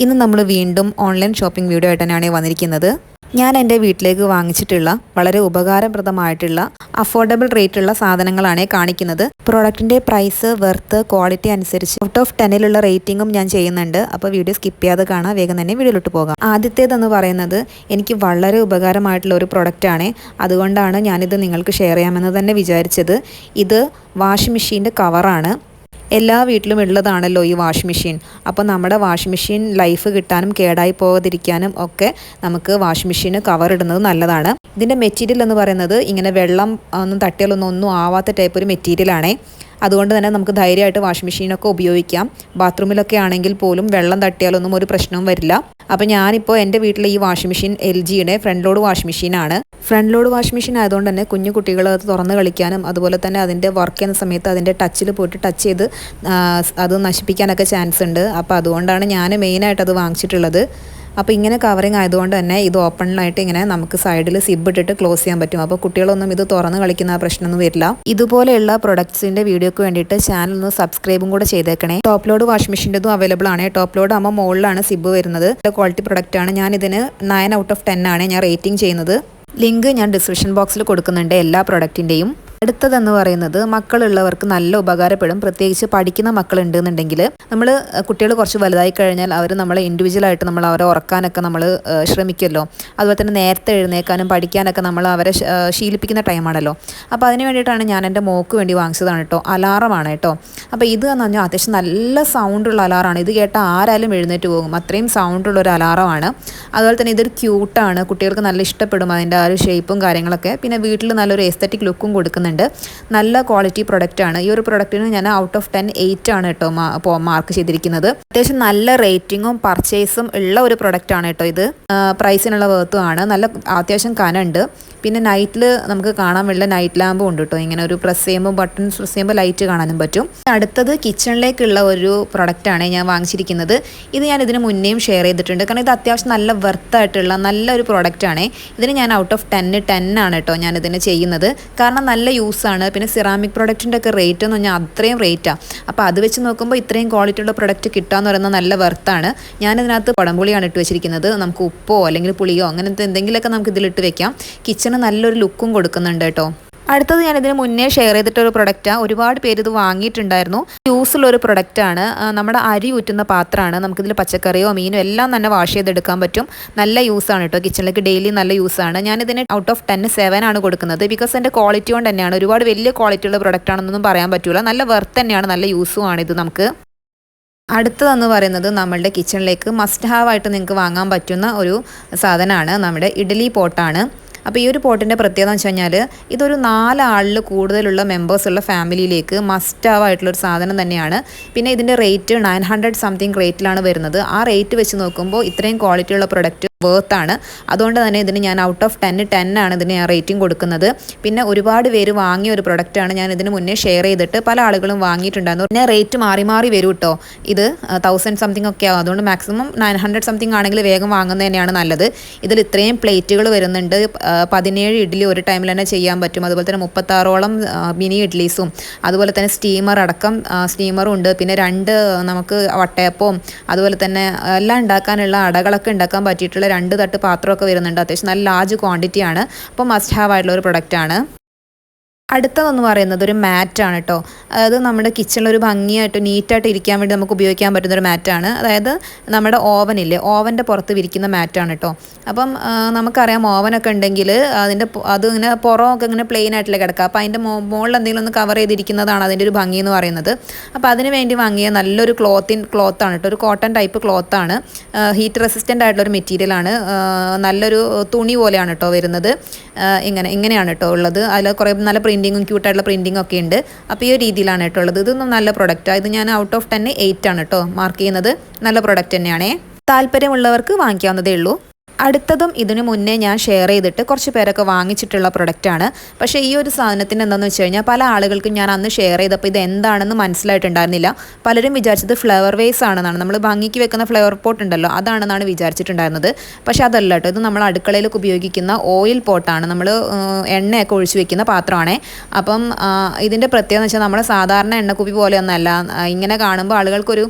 ഇന്ന് നമ്മൾ വീണ്ടും ഓൺലൈൻ ഷോപ്പിംഗ് വീഡിയോ ആയിട്ടാണ് വന്നിരിക്കുന്നത്. ഞാൻ എൻ്റെ വീട്ടിലേക്ക് വാങ്ങിച്ചിട്ടുള്ള വളരെ ഉപകാരപ്രദമായിട്ടുള്ള അഫോർഡബിൾ റേറ്റുള്ള സാധനങ്ങളാണ് കാണിക്കുന്നത്. പ്രോഡക്റ്റിൻ്റെ പ്രൈസ്, വെർത്ത്, ക്വാളിറ്റി അനുസരിച്ച് ഔട്ട് ഓഫ് 10 റേറ്റിംഗും ഞാൻ ചെയ്യുന്നുണ്ട്. അപ്പോൾ വീഡിയോ സ്കിപ്പ് ചെയ്യാതെ കാണാം. വേഗം തന്നെ വീഡിയോയിലോട്ട് പോകാം. ആദ്യത്തേതെന്ന് പറയുന്നത് എനിക്ക് വളരെ ഉപകാരമായിട്ടുള്ള ഒരു പ്രൊഡക്റ്റാണ്. അതുകൊണ്ടാണ് ഞാനിത് നിങ്ങൾക്ക് ഷെയർ ചെയ്യാമെന്ന് തന്നെ വിചാരിച്ചത്. ഇത് വാഷിംഗ് മെഷീൻ്റെ കവറാണ്. എല്ലാ വീട്ടിലും ഉള്ളതാണല്ലോ ഈ വാഷിംഗ് മെഷീൻ. അപ്പോൾ നമ്മുടെ വാഷിംഗ് മെഷീൻ ലൈഫ് കിട്ടാനും കേടായി പോകാതിരിക്കാനും ഒക്കെ നമുക്ക് വാഷിംഗ് മെഷീന് കവർ ഇടുന്നത് നല്ലതാണ്. ഇതിൻ്റെ മെറ്റീരിയൽ എന്ന് പറയുന്നത് ഇങ്ങനെ വെള്ളം ഒന്നും തട്ടിയാലൊന്നും ആവാത്ത ടൈപ്പ് ഒരു മെറ്റീരിയലാണേ. അതുകൊണ്ട് തന്നെ നമുക്ക് ധൈര്യമായിട്ട് വാഷിംഗ് മെഷീനൊക്കെ ഉപയോഗിക്കാം. ബാത്റൂമിലൊക്കെ ആണെങ്കിൽ പോലും വെള്ളം തട്ടിയാലൊന്നും ഒരു പ്രശ്നവും വരില്ല. അപ്പോൾ ഞാനിപ്പോൾ എൻ്റെ വീട്ടിലെ ഈ വാഷിംഗ് മെഷീൻ LGയുടെ ഫ്രണ്ട് ലോഡ് വാഷിംഗ് മെഷീനാണ്. ഫ്രണ്ട് ലോഡ് വാഷിംഗ് മെഷീൻ ആയതുകൊണ്ട് തന്നെ കുഞ്ഞു കുട്ടികൾ അത് തുറന്ന് കളിക്കാനും അതുപോലെ തന്നെ അതിൻ്റെ വർക്ക് ചെയ്യുന്ന സമയത്ത് അതിൻ്റെ ടച്ചിൽ പോയിട്ട് ടച്ച് ചെയ്ത് അത് നശിപ്പിക്കാനൊക്കെ ചാൻസ് ഉണ്ട്. അപ്പോൾ അതുകൊണ്ടാണ് ഞാൻ മെയിനായിട്ട് അത് വാങ്ങിച്ചിട്ടുള്ളത്. അപ്പോൾ ഇങ്ങനെ കവറിങ് ആയതുകൊണ്ട് തന്നെ ഇത് ഓപ്പണിലായിട്ട് ഇങ്ങനെ നമുക്ക് സൈഡിൽ സിബ് ഇട്ടിട്ട് ക്ലോസ് ചെയ്യാൻ പറ്റും. അപ്പോൾ കുട്ടികളൊന്നും ഇത് തുറന്ന് കളിക്കുന്ന പ്രശ്നമൊന്നും വരില്ല. ഇതുപോലെയുള്ള പ്രൊഡക്ട്സിൻ്റെ വീഡിയോക്ക് വേണ്ടിയിട്ട് ചാനൽ ഒന്ന് സബ്സ്ക്രൈബും കൂടെ ചെയ്തേക്കണേ. ടോപ്പ് ലോഡ് വാഷിംഗ് മെഷീൻ്റെതും അവൈലബിൾ ആണ്. ടോപ്പ് ലോഡ് ആകുമ്പോൾ മുകളിലാണ് സിബ് വരുന്നത്. ക്വാളിറ്റി പ്രൊഡക്റ്റാണ്. ഞാനിതിന് 9 ഔട്ട് ഓഫ് 10 ആണ് ഞാൻ റേറ്റിംഗ് ചെയ്യുന്നത്. ലിങ്ക് ഞാൻ ഡിസ്ക്രിപ്ഷൻ ബോക്സിൽ കൊടുക്കുന്നുണ്ട് എല്ലാ പ്രൊഡക്റ്റിൻ്റെയും. അടുത്തതെന്ന് പറയുന്നത് മക്കളുള്ളവർക്ക് നല്ല ഉപകാരപ്പെടും. പ്രത്യേകിച്ച് പഠിക്കുന്ന മക്കളുണ്ടെന്നുണ്ടെങ്കിൽ നമ്മൾ കുട്ടികൾ കുറച്ച് വലുതായി കഴിഞ്ഞാൽ അവർ നമ്മളെ ഇൻഡിവിജ്വലായിട്ട് നമ്മൾ അവരെ ഉറക്കാനൊക്കെ നമ്മൾ ശ്രമിക്കുമല്ലോ. അതുപോലെ തന്നെ നേരത്തെ എഴുന്നേക്കാനും പഠിക്കാനൊക്കെ നമ്മൾ അവരെ ശീലിപ്പിക്കുന്ന ടൈമാണല്ലോ. അപ്പോൾ അതിന് വേണ്ടിയിട്ടാണ് ഞാൻ എൻ്റെ മോക്ക് വേണ്ടി വാങ്ങിച്ചതാണ് കേട്ടോ. അലാറമാണ് കേട്ടോ. അപ്പോൾ ഇത് എന്ന് പറഞ്ഞാൽ അത്യാവശ്യം നല്ല സൗണ്ടുള്ള അലാറമാണ്. ഇത് കേട്ടാൽ ആരാലും എഴുന്നേറ്റ് പോകും. അത്രയും സൗണ്ടുള്ള ഒരു അലാറമാണ്. അതുപോലെ തന്നെ ഇതൊരു ക്യൂട്ടാണ്. കുട്ടികൾക്ക് നല്ല ഇഷ്ടപ്പെടും അതിൻ്റെ ആ ഒരു ഷേപ്പും കാര്യങ്ങളൊക്കെ. പിന്നെ വീട്ടിൽ നല്ലൊരു എസ്തറ്റിക് ലുക്കും കൊടുക്കുന്നുണ്ട്. നല്ല ക്വാളിറ്റി പ്രൊഡക്റ്റാണ്. ഈ ഒരു പ്രൊഡക്റ്റിന് ഞാൻ ഔട്ട് ഓഫ് 10 8 ആണ് കേട്ടോ മാർക്ക് ചെയ്തിരിക്കുന്നത്. അത്യാവശ്യം നല്ല റേറ്റിങ്ങും പർച്ചേസും ഉള്ള ഒരു പ്രൊഡക്റ്റാണ് കേട്ടോ ഇത്. പ്രൈസിനുള്ള വേർത്തും ആണ്. നല്ല അത്യാവശ്യം കനമുണ്ട്. പിന്നെ നൈറ്റിൽ നമുക്ക് കാണാൻ വേണ്ട നൈറ്റ് ലാമ്പും ഉണ്ട് കേട്ടോ. ഇങ്ങനെ ഒരു പ്രസ് ചെയ്യുമ്പോൾ ബട്ടൺ പ്രസ് ചെയ്യുമ്പോൾ ലൈറ്റ് കാണാനും പറ്റും. അടുത്തത് കിച്ചണിലേക്കുള്ള ഒരു പ്രൊഡക്റ്റാണ് ഞാൻ വാങ്ങിച്ചിരിക്കുന്നത്. ഇത് ഞാൻ ഇതിന് മുന്നേയും ഷെയർ ചെയ്തിട്ടുണ്ട്. കാരണം ഇത് അത്യാവശ്യം നല്ല വെർത്തായിട്ടുള്ള നല്ലൊരു പ്രൊഡക്റ്റാണ്. ഇതിന് ഞാൻ ഔട്ട് ഓഫ് 10 ആണ് കേട്ടോ ഞാൻ ഇതിന് ചെയ്യുന്നത്. കാരണം നല്ല യൂസാണ്. പിന്നെ സിറാമിക് പ്രൊഡക്റ്റിൻ്റെ ഒക്കെ റേറ്റ് എന്ന് പറഞ്ഞാൽ അത്രയും റേറ്റാണ്. അപ്പോൾ അത് വെച്ച് നോക്കുമ്പോൾ ഇത്രയും ക്വാളിറ്റി ഉള്ള പ്രൊഡക്റ്റ് കിട്ടാന്ന് പറയുന്നത് നല്ല വെർത്താണ്. ഞാനിതിനകത്ത് കുടംപുളിയാണ് ഇട്ട് വെച്ചിരിക്കുന്നത്. നമുക്ക് ഉപ്പോ അല്ലെങ്കിൽ പുളിയോ അങ്ങനത്തെ എന്തെങ്കിലുമൊക്കെ നമുക്ക് ഇതിലിട്ട് വെക്കാം. കിച്ചണ് നല്ലൊരു ലുക്കും കൊടുക്കുന്നുണ്ട് കേട്ടോ. അടുത്തത് ഞാൻ ഇതിന് മുന്നേ ഷെയർ ചെയ്തിട്ടൊരു പ്രൊഡക്റ്റാണ്. ഒരുപാട് പേര് ഇത് വാങ്ങിയിട്ടുണ്ടായിരുന്നു. യൂസുള്ളൊരു പ്രൊഡക്റ്റാണ്. നമ്മുടെ അരി ഊറ്റുന്ന പാത്രമാണ്. നമുക്കിതിൽ പച്ചക്കറിയോ മീനോ എല്ലാം തന്നെ വാഷ് ചെയ്തെടുക്കാൻ പറ്റും. നല്ല യൂസാണ് കേട്ടോ. കിച്ചണിലേക്ക് ഡെയിലി നല്ല യൂസാണ്. ഞാനിതിന് ഔട്ട് ഓഫ് 10 7 ആണ് കൊടുക്കുന്നത്. ബിക്കോസ് എൻ്റെ ക്വാളിറ്റി കൊണ്ട് തന്നെയാണ്. ഒരുപാട് വലിയ ക്വാളിറ്റി ഉള്ള പ്രൊഡക്റ്റ് ആണെന്നൊന്നും പറയാൻ പറ്റില്ല. നല്ല വെർത്ത് തന്നെയാണ്. നല്ല യൂസുമാണ് ഇത് നമുക്ക്. അടുത്തതെന്ന് പറയുന്നത് നമ്മളുടെ കിച്ചണിലേക്ക് മസ്റ്റ് ഹാവ് ആയിട്ട് നിങ്ങൾക്ക് വാങ്ങാൻ പറ്റുന്ന ഒരു സാധനമാണ്. നമ്മുടെ ഇഡ്ഡലി പോട്ടാണ്. അപ്പോൾ ഈ ഒരു പോട്ടിൻ്റെ പ്രത്യേകത എന്ന് വെച്ച് കഴിഞ്ഞാൽ ഇതൊരു 4 ആളിൽ കൂടുതലുള്ള മെമ്പേഴ്സുള്ള ഫാമിലിയിലേക്ക് മസ്റ്റ് ഹാവ് ആയിട്ടുള്ളൊരു സാധനം തന്നെയാണ്. പിന്നെ ഇതിൻ്റെ റേറ്റ് 900 സംതിങ് റേറ്റിലാണ് വരുന്നത്. ആ റേറ്റ് വെച്ച് നോക്കുമ്പോൾ ഇത്രയും ക്വാളിറ്റിയുള്ള പ്രൊഡക്റ്റ് വേർത്താണ്. അതുകൊണ്ട് തന്നെ ഇതിന് ഞാൻ ഔട്ട് ഓഫ് 10 ആണ് ഇതിന് ഞാൻ റേറ്റിംഗ് കൊടുക്കുന്നത്. പിന്നെ ഒരുപാട് പേര് വാങ്ങിയ ഒരു പ്രൊഡക്റ്റാണ്. ഞാൻ ഇതിന് മുന്നേ ഷെയർ ചെയ്തിട്ട് പല ആളുകളും വാങ്ങിയിട്ടുണ്ടായിരുന്നു. പിന്നെ റേറ്റ് മാറി മാറി വരും കേട്ടോ. ഇത് 1000 സംതിങ് ഒക്കെ ആവും. അതുകൊണ്ട് മാക്സിമം 900 സംതിങ് ആണെങ്കിൽ വേഗം വാങ്ങുന്നത് തന്നെയാണ് നല്ലത്. ഇതിൽ ഇത്രയും പ്ലേറ്റുകൾ വരുന്നുണ്ട്. 17 ഇഡ്ഡലി ഒരു ടൈമിൽ തന്നെ ചെയ്യാൻ പറ്റും. അതുപോലെ തന്നെ 36ഓളം മിനി ഇഡ്ഡലീസും അതുപോലെ തന്നെ സ്റ്റീമർ അടക്കം സ്റ്റീമറും ഉണ്ട്. പിന്നെ 2 നമുക്ക് വട്ടയപ്പവും അതുപോലെ തന്നെ എല്ലാം ഉണ്ടാക്കാനുള്ള അടകളൊക്കെ ഉണ്ടാക്കാൻ പറ്റിയിട്ടുള്ള 2 തട്ട് പാത്രമൊക്കെ വരുന്നുണ്ട്. അത്യാവശ്യം നല്ല ലാർജ് ക്വാണ്ടിറ്റിയാണ്. അപ്പോൾ മസ്റ്റ് ഹാവ് ആയിട്ടുള്ള ഒരു പ്രൊഡക്റ്റാണ്. അടുത്തതെന്ന് പറയുന്നത് ഒരു മാറ്റാണ് കേട്ടോ. അതായത് നമ്മുടെ കിച്ചണിലൊരു ഭംഗിയായിട്ട് നീറ്റായിട്ട് ഇരിക്കാൻ വേണ്ടി നമുക്ക് ഉപയോഗിക്കാൻ പറ്റുന്നൊരു മാറ്റാണ്. അതായത് നമ്മുടെ ഓവനില്ലേ, ഓവൻ്റെ പുറത്ത് വിരിക്കുന്ന മാറ്റാണ് കേട്ടോ. അപ്പം നമുക്കറിയാം ഓവനൊക്കെ ഉണ്ടെങ്കിൽ അതിങ്ങനെ പുറമൊക്കെ ഇങ്ങനെ പ്ലെയിൻ ആയിട്ടില്ല കിടക്കുക. അപ്പോൾ അതിൻ്റെ മുകളിൽ എന്തെങ്കിലും ഒന്ന് കവർ ചെയ്തിരിക്കുന്നതാണ് അതിൻ്റെ ഒരു ഭംഗി എന്ന് പറയുന്നത്. അപ്പോൾ അതിന് വേണ്ടി വാങ്ങിയ നല്ലൊരു ക്ലോത്താണ് കേട്ടോ. ഒരു കോട്ടൺ ടൈപ്പ് ക്ലോത്താണ്. ഹീറ്റ് റെസിസ്റ്റൻ്റ് ആയിട്ടുള്ളൊരു മെറ്റീരിയലാണ്. നല്ലൊരു തുണി പോലെയാണ് കേട്ടോ വരുന്നത്. ഇങ്ങനെയാണ് കേട്ടോ ഉള്ളത്. അതിൽ കുറേ നല്ല പ്രിൻറ്റിങ്ങും ക്യൂട്ടായിട്ടുള്ള പ്രിൻറ്റിങ്ങും ഒക്കെ ഉണ്ട്. അപ്പോൾ ഈ ഒരു രീതിയിലാണ് കേട്ടോ ഉള്ളത്. ഇതൊന്നും നല്ല പ്രൊഡക്റ്റാണ്. ഇത് ഞാൻ ഔട്ട് ഓഫ് 10 8 ആണ് കേട്ടോ മാർക്ക് ചെയ്യുന്നത്. നല്ല പ്രൊഡക്റ്റ് തന്നെയാണേ. താല്പര്യമുള്ളവർക്ക് വാങ്ങിക്കാവുന്നതേ ഉള്ളൂ. അടുത്തതും ഇതിനു മുന്നേ ഞാൻ ഷെയർ ചെയ്തിട്ട് കുറച്ച് പേരൊക്കെ വാങ്ങിച്ചിട്ടുള്ള പ്രൊഡക്റ്റാണ്. പക്ഷേ ഈ ഒരു സാധനത്തിന് എന്താണെന്ന് വെച്ച് കഴിഞ്ഞാൽ പല ആളുകൾക്കും ഞാൻ അന്ന് ഷെയർ ചെയ്തപ്പോൾ ഇത് എന്താണെന്ന് മനസ്സിലായിട്ടുണ്ടായിരുന്നില്ല. പലരും വിചാരിച്ചത് ഫ്ലവർ വേസ് ആണെന്നാണ്, നമ്മൾ ഭംഗിക്ക് വെക്കുന്ന ഫ്ലവർ പോട്ട് ഉണ്ടല്ലോ അതാണെന്നാണ് വിചാരിച്ചിട്ടുണ്ടായിരുന്നത്. പക്ഷേ അതല്ല കേട്ടോ, ഇത് നമ്മൾ അടുക്കളയിലൊക്കെ ഉപയോഗിക്കുന്ന ഓയിൽ പോട്ടാണ്, നമ്മൾ എണ്ണയൊക്കെ ഒഴിച്ച് വെക്കുന്ന പാത്രമാണ്. അപ്പം ഇതിൻ്റെ പ്രത്യേകത എന്ന് വെച്ചാൽ നമ്മുടെ സാധാരണ എണ്ണക്കുപ്പി പോലെയൊന്നല്ല. ഇങ്ങനെ കാണുമ്പോൾ ആളുകൾക്കൊരു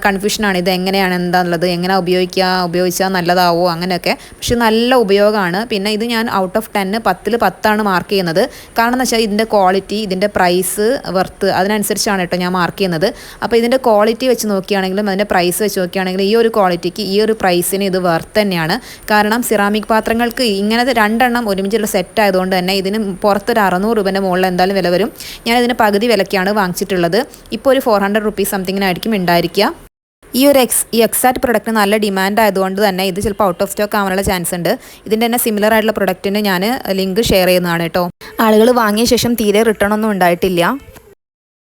കൺഫ്യൂഷനാണ്, ഇത് എങ്ങനെയാണ് എന്താണുള്ളത്, എങ്ങനെ ഉപയോഗിച്ചാൽ നല്ലതാവോ അങ്ങനെയൊക്കെ. പക്ഷെ നല്ല ഉപയോഗമാണ്. പിന്നെ ഇത് ഞാൻ ഔട്ട് ഓഫ് 10 10ൽ 10 മാർക്ക് ചെയ്യുന്നത്. കാരണം എന്ന് വെച്ചാൽ ഇതിൻ്റെ ക്വാളിറ്റി, ഇതിൻ്റെ പ്രൈസ്, വർത്ത് അതിനനുസരിച്ചാണ് കേട്ടോ ഞാൻ മാർക്ക് ചെയ്യുന്നത്. അപ്പോൾ ഇതിൻ്റെ ക്വാളിറ്റി വെച്ച് നോക്കുകയാണെങ്കിലും അതിൻ്റെ പ്രൈസ് വെച്ച് നോക്കുകയാണെങ്കിലും ഈ ഒരു ക്വാളിറ്റിക്ക് ഈ ഒരു പ്രൈസിന് ഇത് വർത്ത് തന്നെയാണ്. കാരണം സിറാമിക് പാത്രങ്ങൾക്ക് ഇങ്ങനത്തെ 2 എണ്ണം ഒരുമിച്ചുള്ള സെറ്റ് ആയതുകൊണ്ട് തന്നെ ഇതിന് പുറത്തൊരു 600 രൂപേൻ്റെ മുകളിൽ എന്തായാലും വില വരും. ഞാനിതിന് പകുതി വിലയ്ക്കാണ് വാങ്ങിച്ചിട്ടുള്ളത്. ഇപ്പോൾ ഒരു 400 റുപ്പീസ് സംതിങ്ങിനായിരിക്കും ഉണ്ടായിരിക്കുക. ഈ എക്സാക്ട് പ്രൊഡക്റ്റ് നല്ല ഡിമാൻഡ് ആയതുകൊണ്ട് തന്നെ ഇത് ചിലപ്പോൾ ഔട്ട് ഓഫ് സ്റ്റോക്ക് ആവാനുള്ള ചാൻസ് ഉണ്ട്. ഇതിൻ്റെ തന്നെ സിമിലർ ആയിട്ടുള്ള പ്രൊഡക്റ്റിന് ഞാൻ ലിങ്ക് ഷെയർ ചെയ്യുന്നതാണ് കേട്ടോ. ആളുകൾ വാങ്ങിയ ശേഷം തീരെ റിട്ടേൺ ഒന്നും ഉണ്ടായിട്ടില്ല.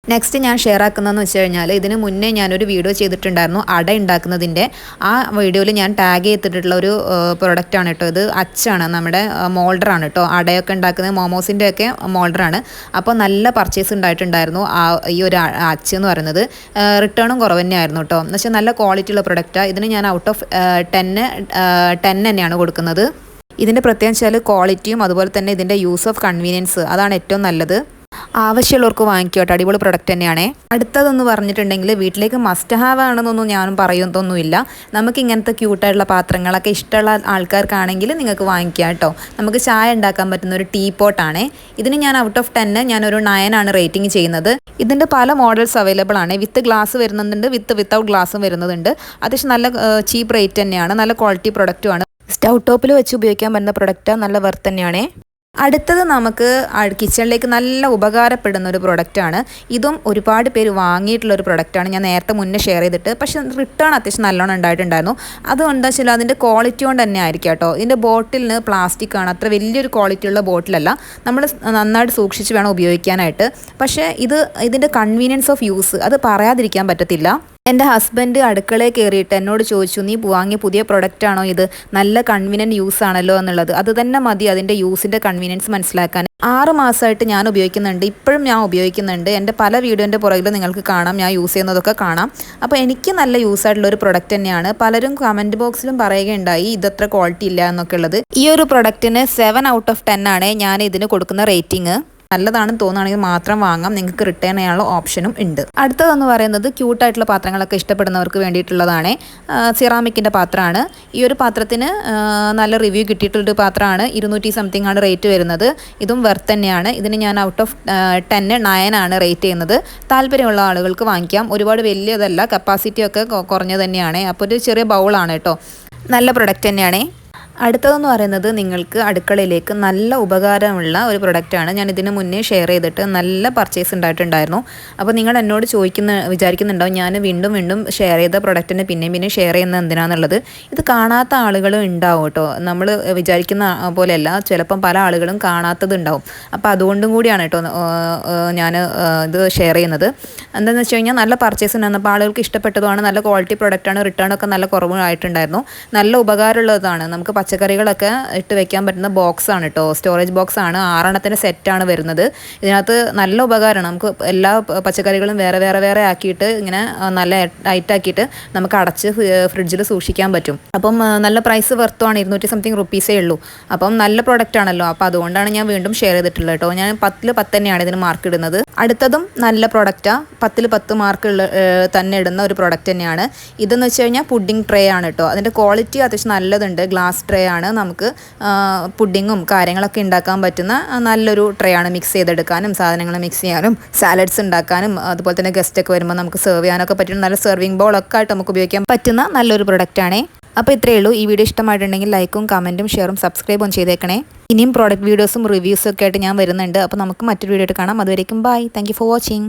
നെക്സ്റ്റ് ഞാൻ ഷെയർ ആക്കുന്നതെന്ന് വെച്ച് കഴിഞ്ഞാൽ ഇതിന് മുന്നേ ഞാനൊരു വീഡിയോ ചെയ്തിട്ടുണ്ടായിരുന്നു അട ഉണ്ടാക്കുന്നതിൻ്റെ. ആ വീഡിയോയിൽ ഞാൻ ടാഗ് ചെയ്തിട്ടുള്ള ഒരു പ്രൊഡക്റ്റാണ് കേട്ടോ. ഇത് അച്ചാണ്, നമ്മുടെ മോൾഡറാണ് കേട്ടോ. അടയൊക്കെ ഉണ്ടാക്കുന്നത് മോമോസിൻ്റെ ഒക്കെ മോൾഡറാണ്. അപ്പോൾ നല്ല പർച്ചേസ് ഉണ്ടായിട്ടുണ്ടായിരുന്നു ഈ ഒരു അച്ച് എന്ന് പറയുന്നത്. റിട്ടേണും കുറവ് തന്നെയായിരുന്നു കേട്ടോ. എന്ന് വെച്ചാൽ നല്ല ക്വാളിറ്റിയുള്ള പ്രൊഡക്റ്റാണ്. ഇതിന് ഞാൻ ഔട്ട് ഓഫ് 10 തന്നെയാണ് കൊടുക്കുന്നത്. ഇതിൻ്റെ പ്രത്യേകം വെച്ചാൽ ക്വാളിറ്റിയും അതുപോലെ തന്നെ ഇതിൻ്റെ യൂസ് ഓഫ് കൺവീനിയൻസ് അതാണ് ഏറ്റവും നല്ലത്. ആവശ്യമുള്ളവർക്ക് വാങ്ങിക്കോട്ടെ, അടിപൊളി പ്രൊഡക്റ്റ് തന്നെയാണേ. അടുത്തതെന്ന് പറഞ്ഞിട്ടുണ്ടെങ്കിൽ വീട്ടിലേക്ക് മസ്റ്റ് ഹാവ് ആണെന്നൊന്നും ഞാനും പറയുന്നതൊന്നുമില്ല. നമുക്ക് ഇങ്ങനത്തെ ക്യൂട്ടായിട്ടുള്ള പാത്രങ്ങളൊക്കെ ഇഷ്ടമുള്ള ആൾക്കാർക്കാണെങ്കിൽ നിങ്ങൾക്ക് വാങ്ങിക്കാം കേട്ടോ. നമുക്ക് ചായ ഉണ്ടാക്കാൻ പറ്റുന്ന ഒരു ടീ പോട്ടാണേ. ഇതിന് ഞാൻ ഔട്ട് ഓഫ് 10 ഞാനൊരു 9 റേറ്റിംഗ് ചെയ്യുന്നത്. ഇതിൻ്റെ പല മോഡൽസ് അവൈലബിൾ ആണ്. വിത്ത് ഗ്ലാസ് വരുന്നുണ്ട്, വിത്തൗട്ട് ഗ്ലാസും വരുന്നതുണ്ട്. അത്യാവശ്യം നല്ല ചീപ്പ് റേറ്റ് തന്നെയാണ്, നല്ല ക്വാളിറ്റി പ്രൊഡക്റ്റുമാണ്. സ്റ്റൗ ടോപ്പിൽ വെച്ച് ഉപയോഗിക്കാൻ പറ്റുന്ന പ്രൊഡക്റ്റ്, നല്ല വർത്ത് തന്നെയാണേ. അടുത്തത് നമുക്ക് കിച്ചണിലേക്ക് നല്ല ഉപകാരപ്പെടുന്ന ഒരു പ്രൊഡക്റ്റാണ്. ഇതും ഒരുപാട് പേര് വാങ്ങിയിട്ടുള്ളൊരു പ്രൊഡക്റ്റാണ്. ഞാൻ നേരത്തെ മുന്നേ ഷെയർ ചെയ്തിട്ട്, പക്ഷേ റിട്ടേൺ അത്യാവശ്യം നല്ലോണം ഉണ്ടായിട്ടുണ്ടായിരുന്നു. അതുകൊണ്ടാ വെച്ചാൽ അതിൻ്റെ ക്വാളിറ്റി കൊണ്ട് തന്നെ ആയിരിക്കും കേട്ടോ. ഇതിൻ്റെ ബോട്ടിലിന് പ്ലാസ്റ്റിക് ആണ്, അത്ര വലിയൊരു ക്വാളിറ്റിയുള്ള ബോട്ടിലല്ല. നമ്മൾ നന്നായിട്ട് സൂക്ഷിച്ച് വേണം ഉപയോഗിക്കാനായിട്ട്. പക്ഷേ ഇതിൻ്റെ കൺവീനിയൻസ് ഓഫ് യൂസ് അത് പറയാതിരിക്കാൻ പറ്റത്തില്ല. എൻ്റെ ഹസ്ബൻഡ് അടുക്കളയിൽ കയറിയിട്ട് എന്നോട് ചോദിച്ചു, നീ വാങ്ങിയ പുതിയ പ്രൊഡക്റ്റാണോ ഇത്, നല്ല കൺവീനിയൻറ്റ് യൂസ് ആണല്ലോ എന്നുള്ളത്. അത് തന്നെ മതി അതിൻ്റെ യൂസിൻ്റെ കൺവീനിയൻസ് മനസ്സിലാക്കാൻ. 6 മാസമായിട്ട് ഞാൻ ഉപയോഗിക്കുന്നുണ്ട്, ഇപ്പോഴും ഞാൻ ഉപയോഗിക്കുന്നുണ്ട്. എൻ്റെ പല വീഡിയോൻ്റെ പുറകിൽ നിങ്ങൾക്ക് കാണാം, ഞാൻ യൂസ് ചെയ്യുന്നതൊക്കെ കാണാം. അപ്പോൾ എനിക്ക് നല്ല യൂസ് ആയിട്ടുള്ള ഒരു പ്രൊഡക്റ്റ് തന്നെയാണ്. പലരും കമൻറ്റ് ബോക്സിലും പറയുകയുണ്ടായി ഇതത്ര ക്വാളിറ്റി ഇല്ല എന്നൊക്കെ ഉള്ളത്. ഈ ഒരു പ്രൊഡക്റ്റിന് 7 ഔട്ട് ഓഫ് 10 ആണ് ഞാൻ ഇതിന് കൊടുക്കുന്ന റേറ്റിംഗ്. നല്ലതാണെന്ന് തോന്നുകയാണെങ്കിൽ മാത്രം വാങ്ങാം, നിങ്ങൾക്ക് റിട്ടേൺ ചെയ്യാനുള്ള ഓപ്ഷനും ഉണ്ട്. അടുത്തതെന്ന് പറയുന്നത് ക്യൂട്ടായിട്ടുള്ള പാത്രങ്ങളൊക്കെ ഇഷ്ടപ്പെടുന്നവർക്ക് വേണ്ടിയിട്ടുള്ളതാണ്. സിറാമിക്കിൻ്റെ പാത്രമാണ്. ഈ ഒരു പാത്രത്തിന് നല്ല റിവ്യൂ കിട്ടിയിട്ടുള്ളൊരു പാത്രമാണ്. 200 സംതിങ് ആണ് റേറ്റ് വരുന്നത്. ഇതും വെർത്ത് തന്നെയാണ്. ഇതിന് ഞാൻ ഔട്ട് ഓഫ് 10 9 റേറ്റ് ചെയ്യുന്നത്. താല്പര്യമുള്ള ആളുകൾക്ക് വാങ്ങിക്കാം. ഒരുപാട് വലിയതല്ല, കപ്പാസിറ്റി ഒക്കെ കുറഞ്ഞത് തന്നെയാണ്. അപ്പോൾ ഒരു ചെറിയ ബൗളാണ് കേട്ടോ. നല്ല പ്രൊഡക്റ്റ് തന്നെയാണേ. അടുത്തതെന്ന് പറയുന്നത് നിങ്ങൾക്ക് അടുക്കളയിലേക്ക് നല്ല ഉപകാരമുള്ള ഒരു പ്രൊഡക്റ്റാണ്. ഞാൻ ഇതിന് മുന്നേ ഷെയർ ചെയ്തിട്ട് നല്ല പർച്ചേസ് ഉണ്ടായിട്ടുണ്ടായിരുന്നു. അപ്പോൾ നിങ്ങൾ എന്നോട് വിചാരിക്കുന്നുണ്ടാവും ഞാൻ വീണ്ടും ഷെയർ ചെയ്ത പ്രൊഡക്റ്റിനെ പിന്നെ ഷെയർ ചെയ്യുന്നത് എന്തിനാണെന്നുള്ളത്. ഇത് കാണാത്ത ആളുകളും ഉണ്ടാവും കേട്ടോ. നമ്മൾ വിചാരിക്കുന്ന പോലെയല്ല, ചിലപ്പം പല ആളുകളും കാണാത്തത് ഉണ്ടാവും. അപ്പോൾ അതുകൊണ്ടും കൂടിയാണ് കേട്ടോ ഞാൻ ഇത് ഷെയർ ചെയ്യുന്നത്. എന്താണെന്ന് വെച്ച് കഴിഞ്ഞാൽ നല്ല പർച്ചേസ് ഉണ്ടായിരുന്നു. അപ്പോൾ ആളുകൾക്ക് ഇഷ്ടപ്പെട്ടതുമാണ്, നല്ല ക്വാളിറ്റി പ്രൊഡക്റ്റാണ്. റിട്ടേണൊക്കെ നല്ല കുറവായിട്ടുണ്ടായിരുന്നു. നല്ല ഉപകാരമുള്ളതാണ്. നമുക്ക് പച്ചക്കറികളൊക്കെ ഇട്ട് വെക്കാൻ പറ്റുന്ന ബോക്സാണ് കേട്ടോ. സ്റ്റോറേജ് ബോക്സാണ്. 6 സെറ്റാണ് വരുന്നത്. ഇതിനകത്ത് നല്ല ഉപകാരമാണ്. നമുക്ക് എല്ലാ പച്ചക്കറികളും വേറെ ആക്കിയിട്ട് ഇങ്ങനെ നല്ല ടൈറ്റാക്കിയിട്ട് നമുക്ക് അടച്ച് ഫ്രിഡ്ജിൽ സൂക്ഷിക്കാൻ പറ്റും. അപ്പം നല്ല പ്രൈസ് വർത്തുമാണ്. 200 സംതിങ് റുപ്പീസേ ഉള്ളൂ. അപ്പം നല്ല പ്രൊഡക്റ്റ് ആണല്ലോ. അപ്പോൾ അതുകൊണ്ടാണ് ഞാൻ വീണ്ടും ഷെയർ ചെയ്തിട്ടുള്ളത് കേട്ടോ. ഞാൻ 10ൽ 10 തന്നെയാണ് ഇതിന് മാർക്ക് ഇടുന്നത്. അടുത്തതും നല്ല പ്രൊഡക്റ്റാണ്. 10ൽ 10 മാർക്ക് തന്നെ ഇടുന്ന ഒരു പ്രൊഡക്റ്റ് തന്നെയാണ്. ഇതെന്ന് വെച്ച് കഴിഞ്ഞാൽ പുഡിംഗ് ട്രേ ആണ് കേട്ടോ. അതിൻ്റെ ക്വാളിറ്റി അത്യാവശ്യം നല്ലതുണ്ട്. ഗ്ലാസ് ട്രേ ആണ്. നമുക്ക് പുഡിങ്ങും കാര്യങ്ങളൊക്കെ ഉണ്ടാക്കാൻ പറ്റുന്ന നല്ലൊരു ട്രേ ആണ്. മിക്സ് ചെയ്തെടുക്കാനും സാധനങ്ങൾ മിക്സ് ചെയ്യാനും സാലഡ്സ് ഉണ്ടാക്കാനും അതുപോലെ തന്നെ ഗസ്റ്റൊക്കെ വരുമ്പോൾ നമുക്ക് സെർവ് ചെയ്യാനൊക്കെ പറ്റുന്ന നല്ല സെർവിങ് ബോളൊക്കെ ആയിട്ട് നമുക്ക് ഉപയോഗിക്കാൻ പറ്റുന്ന നല്ലൊരു പ്രൊഡക്റ്റാണേ. അപ്പോൾ ഇത്രയേ ഉള്ളൂ. ഈ വീഡിയോ ഇഷ്ടമായിട്ടുണ്ടെങ്കിൽ ലൈക്കും കമൻറ്റും ഷെയറും സബ്സ്ക്രൈബും ചെയ്തേക്കണേ. ഇനിയും പ്രോഡക്റ്റ് വീഡിയോസും റിവ്യൂസും ഒക്കെ ആയിട്ട് ഞാൻ വരുന്നുണ്ട്. അപ്പോൾ നമുക്ക് മറ്റൊരു വീഡിയോ ആയിട്ട് കാണാം. അതുവരേക്കും bye. Thank you for watching.